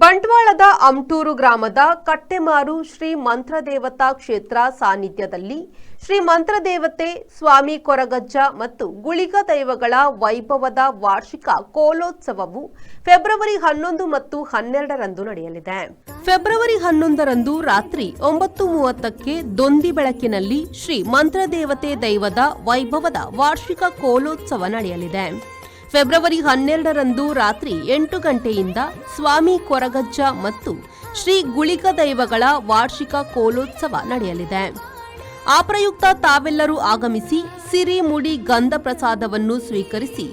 ಬಂಟ್ವಾಳದ ಅಮ್ಟೂರು ಗ್ರಾಮದ ಕಟ್ಟೆಮಾರು ಶ್ರೀ ಮಂತ್ರದೇವತಾ ಕ್ಷೇತ್ರ ಸಾನ್ನಿಧ್ಯದಲ್ಲಿ ಶ್ರೀ ಮಂತ್ರದೇವತೆ ಸ್ವಾಮಿ ಕೊರಗಜ್ಜ ಮತ್ತು ಗುಳಿಗ ದೈವಗಳ ವೈಭವದ ವಾರ್ಷಿಕ ಕೋಲೋತ್ಸವವು ಫೆಬ್ರವರಿ 11 ಮತ್ತು 12ರಂದು ನಡೆಯಲಿದೆ. ಫೆಬ್ರವರಿ 11ರಂದು ರಾತ್ರಿ 9:30ಕ್ಕೆ ದೊಂದಿ ಬೆಳಕಿನಲ್ಲಿ ಶ್ರೀ ಮಂತ್ರದೇವತೆ ದೈವದ ವೈಭವದ ವಾರ್ಷಿಕ ಕೋಲೋತ್ಸವ ನಡೆಯಲಿದೆ. ಫೆಬ್ರವರಿ 12ರಂದು ರಾತ್ರಿ 8 ಗಂಟೆಯಿಂದ ಸ್ವಾಮಿ ಕೊರಗಜ್ಜ ಮತ್ತು ಶ್ರೀ ಗುಳಿಗ ದೈವಗಳ ವಾರ್ಷಿಕ ಕೋಲೋತ್ಸವ ನಡೆಯಲಿದೆ. ಆ ಪ್ರಯುಕ್ತ ತಾವೆಲ್ಲರೂ ಆಗಮಿಸಿ ಸಿರಿ ಮುಡಿ ಗಂಧ ಪ್ರಸಾದವನ್ನು ಸ್ವೀಕರಿಸಿ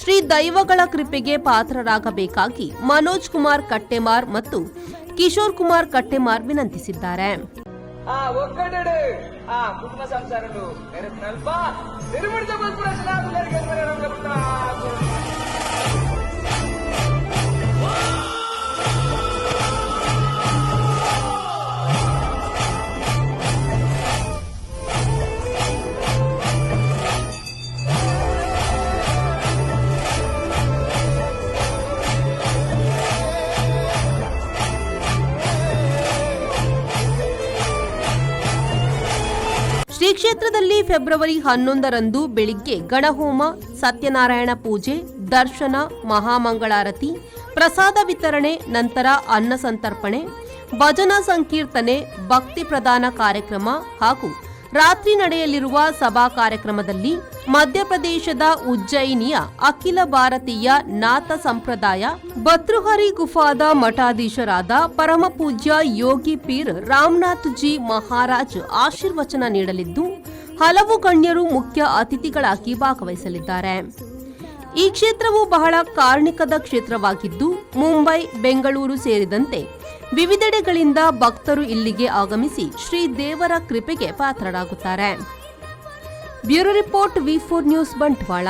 ಶ್ರೀ ದೈವಗಳ ಕೃಪೆಗೆ ಪಾತ್ರರಾಗಬೇಕಾಗಿ ಮನೋಜ್ ಕುಮಾರ್ ಕಟ್ಟೆಮಾರ್ ಮತ್ತು ಕಿಶೋರ್ ಕುಮಾರ್ ಕಟ್ಟೆಮಾರ್ ವಿನಂತಿಸಿದ್ದಾರೆ. ಕುಟುಂಬ ಸಂಸಾರಗಳು ಶ್ರೀ ಕ್ಷೇತ್ರದಲ್ಲಿ ಫೆಬ್ರವರಿ 11ರಂದು ಬೆಳಿಗ್ಗೆ ಗಣಹೋಮ, ಸತ್ಯನಾರಾಯಣ ಪೂಜೆ, ದರ್ಶನ, ಮಹಾಮಂಗಳಾರತಿ, ಪ್ರಸಾದ ವಿತರಣೆ, ನಂತರ ಅನ್ನ ಸಂತರ್ಪಣೆ, ಭಜನಾ ಸಂಕೀರ್ತನೆ, ಭಕ್ತಿ ಪ್ರದಾನ ಕಾರ್ಯಕ್ರಮ ಹಾಗೂ ರಾತ್ರಿ ನಡೆಯಲಿರುವ ಸಭಾ ಕಾರ್ಯಕ್ರಮದಲ್ಲಿ ಮಧ್ಯಪ್ರದೇಶದ ಉಜ್ಜಯಿನಿಯ ಅಖಿಲ ಭಾರತೀಯ ನಾಥ ಸಂಪ್ರದಾಯ ಭತೃಹರಿ ಗುಫಾದ ಮಠಾಧೀಶರಾದ ಪರಮಪೂಜ್ಯ ಯೋಗಿ ಪೀರ್ ರಾಮನಾಥ್ ಜಿ ಮಹಾರಾಜ್ ಆಶೀರ್ವಚನ ನೀಡಲಿದ್ದು ಹಲವು ಗಣ್ಯರು ಮುಖ್ಯ ಅತಿಥಿಗಳಾಗಿ ಭಾಗವಹಿಸಲಿದ್ದಾರೆ. ಈ ಕ್ಷೇತ್ರವು ಬಹಳ ಕಾರ್ಣಿಕದ ಕ್ಷೇತ್ರವಾಗಿದ್ದು ಮುಂಬೈ, ಬೆಂಗಳೂರು ಸೇರಿದಂತೆ ವಿವಿಧೆಡೆಗಳಿಂದ ಭಕ್ತರು ಇಲ್ಲಿಗೆ ಆಗಮಿಸಿ ಶ್ರೀ ದೇವರ ಕೃಪೆಗೆ ಪಾತ್ರರಾಗುತ್ತಾರೆ. ಬ್ಯೂರೋ ರಿಪೋರ್ಟ್, ವಿ4 ನ್ಯೂಸ್, ಬಂಟ್ವಾಳ.